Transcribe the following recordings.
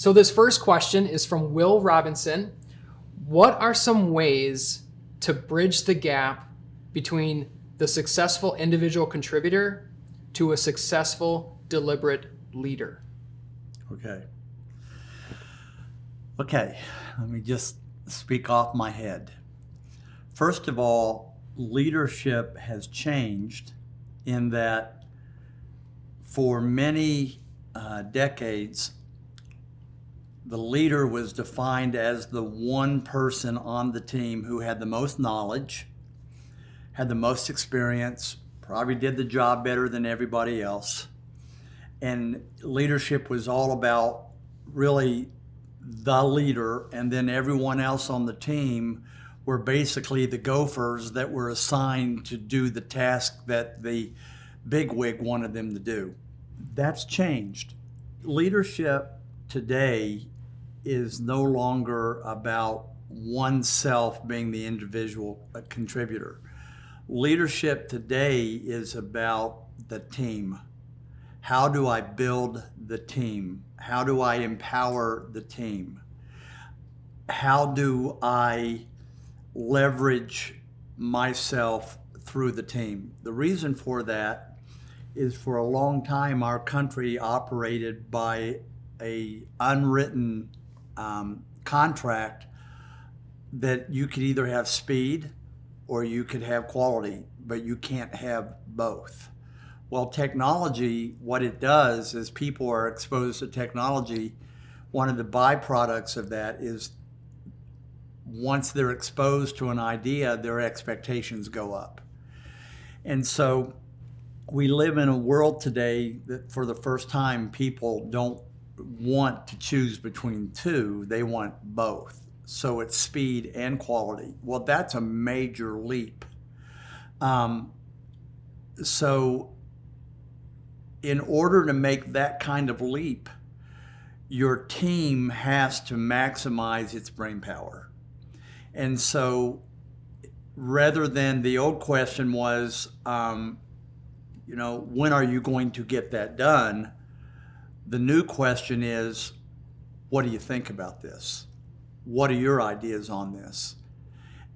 So this first question is from Will Robinson. What are some ways to bridge the gap between the successful individual contributor to a successful, deliberate leader? Okay, let me just speak off my head. First of all, leadership has changed in that for many decades, the leader was defined as the one person on the team who had the most knowledge, had the most experience, probably did the job better than everybody else. And leadership was all about really the leader, and then everyone else on the team were basically the gophers that were assigned to do the task that the bigwig wanted them to do. That's changed. Leadership today is no longer about oneself being the individual contributor. Leadership today is about the team. How do I build the team? How do I empower the team? How do I leverage myself through the team? The reason for that is for a long time our country operated by a unwritten contract that you could either have speed or you could have quality, but you can't have both. Well, technology, what it does is people are exposed to technology. One of the byproducts of that is once they're exposed to an idea, their expectations go up. And so we live in a world today that for the first time, people don't want to choose between two, they want both. So it's speed and quality. Well, that's a major leap. So in order to make that kind of leap, your team has to maximize its brain power. And so rather than the old question was, when are you going to get that done? The new question is, what do you think about this? What are your ideas on this?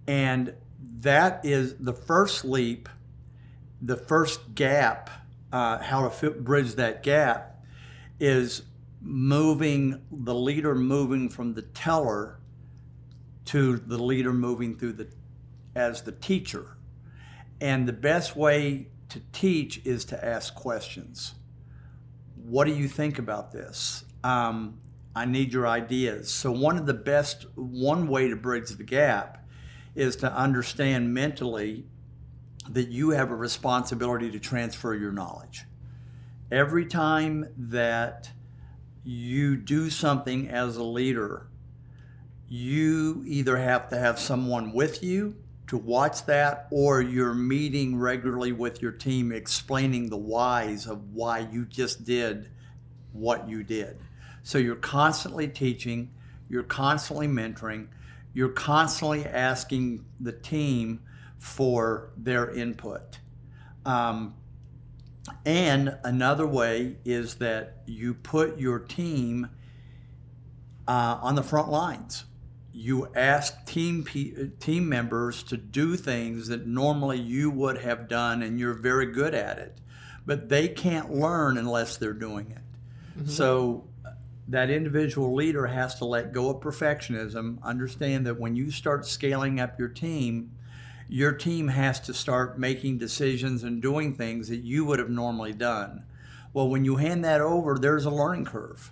And that is the first leap, the first gap, how to bridge that gap is the leader moving from the teller to the leader moving as the teacher. And the best way to teach is to ask questions. What do you think about this? I need your ideas. So one way to bridge the gap is to understand mentally that you have a responsibility to transfer your knowledge. Every time that you do something as a leader, you either have to have someone with you to watch that, or you're meeting regularly with your team explaining the whys of why you just did what you did. So you're constantly teaching, you're constantly mentoring, you're constantly asking the team for their input. And another way is that you put your team on the front lines. You ask team members to do things that normally you would have done and you're very good at it, but they can't learn unless they're doing it. Mm-hmm. So that individual leader has to let go of perfectionism, understand that when you start scaling up your team has to start making decisions and doing things that you would have normally done. Well, when you hand that over, there's a learning curve.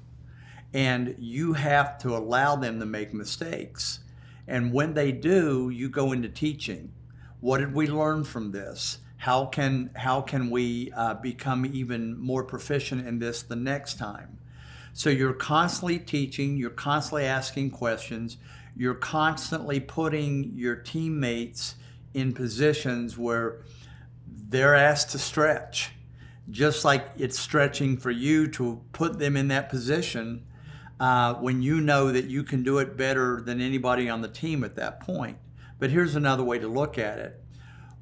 And you have to allow them to make mistakes. And when they do, you go into teaching. What did we learn from this? How can we become even more proficient in this the next time? So you're constantly teaching, you're constantly asking questions, you're constantly putting your teammates in positions where they're asked to stretch. Just like it's stretching for you to put them in that position when you know that you can do it better than anybody on the team at that point. But here's another way to look at it.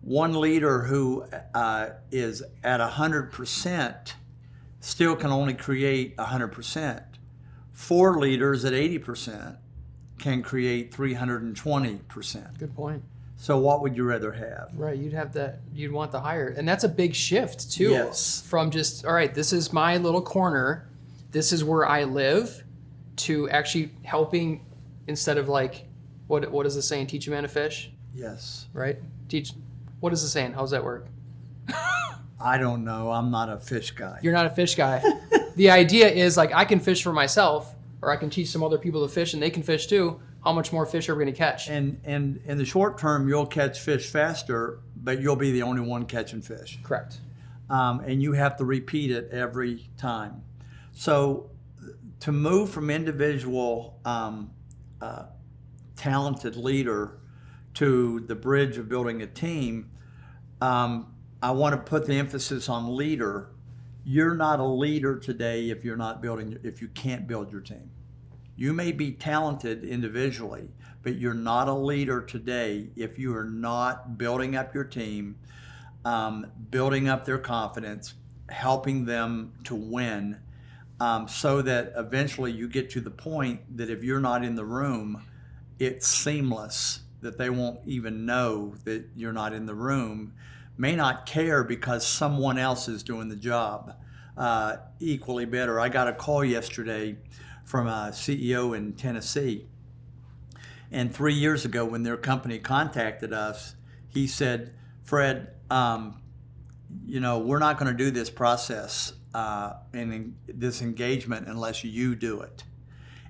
One leader who is at 100% still can only create 100%. 4 leaders at 80% can create 320%. Good point. So what would you rather have? Right, you'd want the higher. And that's a big shift too. Yes. From just, all right, this is my little corner, this is where I live, to actually helping instead of like, what is the saying? Teach a man to fish, Yes. right? What is the saying? How's that work? I don't know. I'm not a fish guy. You're not a fish guy. The idea is like, I can fish for myself, or I can teach some other people to fish and they can fish too. How much more fish are we going to catch? And in the short term, you'll catch fish faster, but you'll be the only one catching fish. Correct. And you have to repeat it every time. So to move from individual talented leader to the bridge of building a team, I want to put the emphasis on leader. You're not a leader today if you can't build your team. You may be talented individually, but you're not a leader today if you are not building up your team, building up their confidence, helping them to win, so that eventually you get to the point that if you're not in the room, it's seamless, that they won't even know that you're not in the room, may not care because someone else is doing the job equally better. I got a call yesterday from a CEO in Tennessee. And 3 years ago, when their company contacted us, he said, Fred, we're not going to do this process and this engagement unless you do it.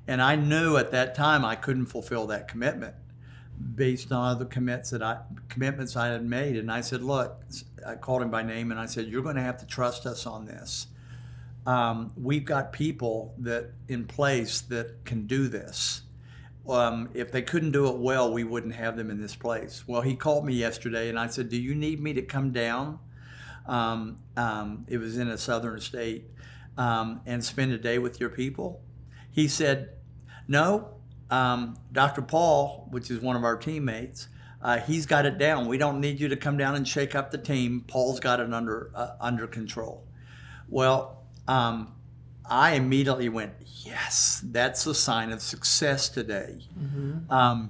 And I knew at that time I couldn't fulfill that commitment based on other commitments I had made. And I said, look, I called him by name and I said, you're going to have to trust us on this. We've got people that in place that can do this. If they couldn't do it well, we wouldn't have them in this place. Well, he called me yesterday and I said, do you need me to come down? It was in a southern state, and spend a day with your people. He said, no, Dr. Paul, which is one of our teammates, he's got it down. We don't need you to come down and shake up the team. Paul's got it under control. Well, I immediately went, yes, that's a sign of success today. Mm-hmm.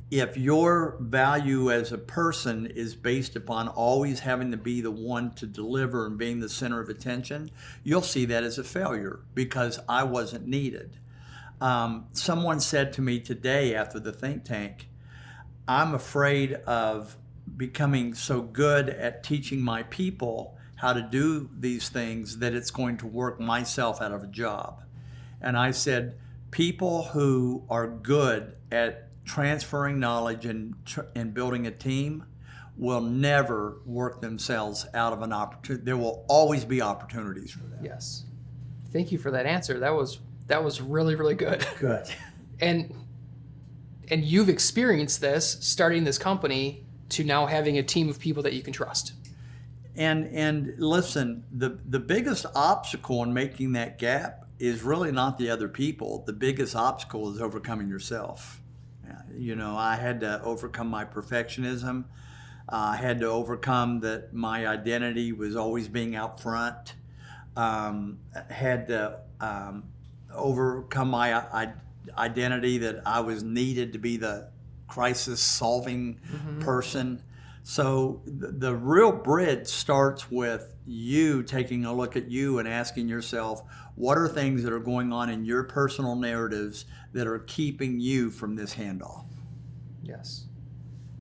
If your value as a person is based upon always having to be the one to deliver and being the center of attention, you'll see that as a failure because I wasn't needed. Someone said to me today after the think tank, I'm afraid of becoming so good at teaching my people how to do these things that it's going to work myself out of a job. And I said, people who are good at transferring knowledge and building a team will never work themselves out of an opportunity. There will always be opportunities for them. Yes. Thank you for that answer. That was really, really good. Good. And you've experienced this, starting this company to now having a team of people that you can trust. And listen, the biggest obstacle in making that gap is really not the other people. The biggest obstacle is overcoming yourself. I had to overcome my perfectionism. I had to overcome that my identity was always being out front. Had to overcome my identity that I was needed to be the crisis-solving person. So the real bridge starts with you taking a look at you and asking yourself, what are things that are going on in your personal narratives that are keeping you from this handoff? Yes.